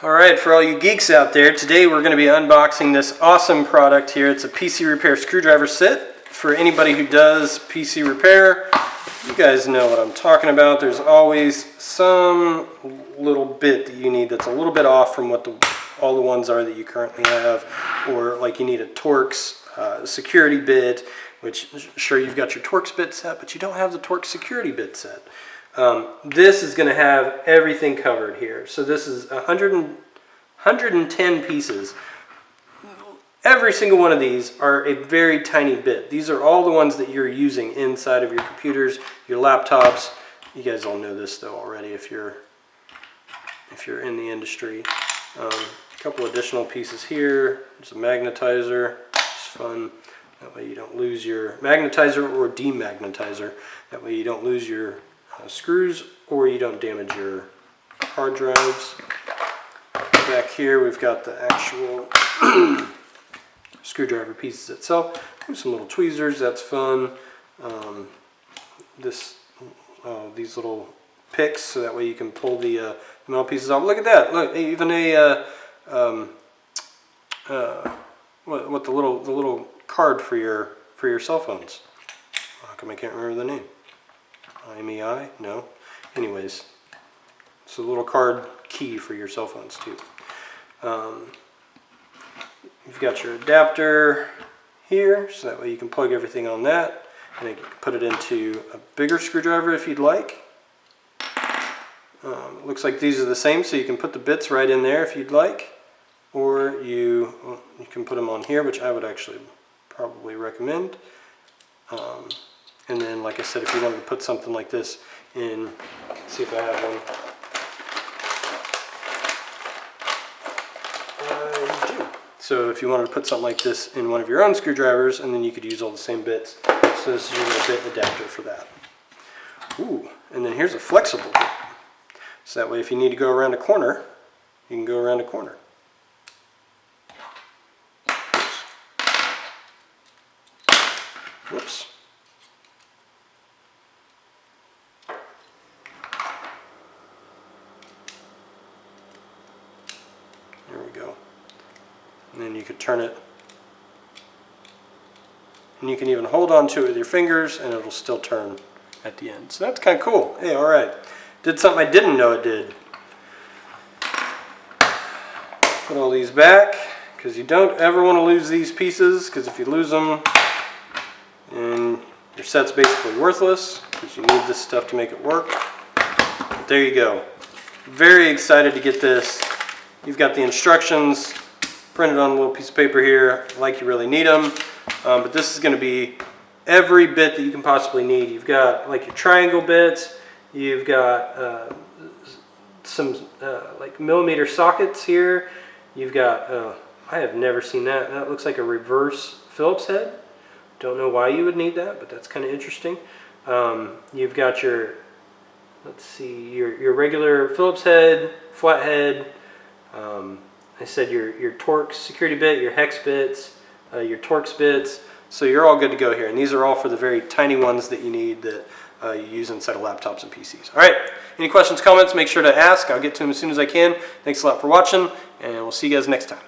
Alright, for all you geeks out there, today we're going to be unboxing this awesome product here. It's a PC repair screwdriver set. For anybody who does PC repair, you guys know what I'm talking about. There's always some little bit that you need that's a little bit off from what all the ones are that you currently have. Or like you need a Torx security bit, which sure you've got your Torx bit set, but you don't have the Torx security bit set. This is going to have everything covered here. So this is 110 pieces. Every single one of these are a very tiny bit. These are all the ones that you're using inside of your computers, your laptops. You guys all know this though already if you're in the industry. A couple additional pieces here. There's a magnetizer. It's fun. That way you don't lose your magnetizer or demagnetizer. That way you don't lose your screws or you don't damage your hard drives. Back here we've got the actual screwdriver pieces itself. There's some little tweezers, that's fun. These little picks so that way you can pull the metal pieces off. Look at that! Look, even a what the little card for your cell phones. How come I can't remember the name? IMEI? No. Anyways, it's a little card key for your cell phones too. You've got your adapter here, so that way you can plug everything on that, and you can put it into a bigger screwdriver if you'd like. Looks like these are the same, so you can put the bits right in there if you'd like, or you can put them on here, which I would actually probably recommend. And then, like I said, if you wanted to put something like this in, let's see if I have one. I do. So if you wanted to put something like this in one of your own screwdrivers, and then you could use all the same bits. So this is your little bit adapter for that. Ooh, and then here's a flexible bit. So that way if you need to go around a corner, you can go around a corner. Whoops. There we go. And then you could turn it. And you can even hold on to it with your fingers and it'll still turn at the end. So that's kind of cool. Hey, alright. Did something I didn't know it did. Put all these back because you don't ever want to lose these pieces, because if you lose them, and your set's basically worthless because you need this stuff to make it work. But there you go. Very excited to get this. You've got the instructions printed on a little piece of paper here, like you really need them. But this is going to be every bit that you can possibly need. You've got like your triangle bits. You've got some like millimeter sockets here. You've got, I have never seen that. That looks like a reverse Phillips head. Don't know why you would need that, but that's kind of interesting. You've got your, let's see, your regular Phillips head, flat head. I said your Torx security bit, your hex bits, your Torx bits. So you're all good to go here. And these are all for the very tiny ones that you need that you use inside of laptops and PCs. All right, any questions, comments, make sure to ask. I'll get to them as soon as I can. Thanks a lot for watching, and we'll see you guys next time.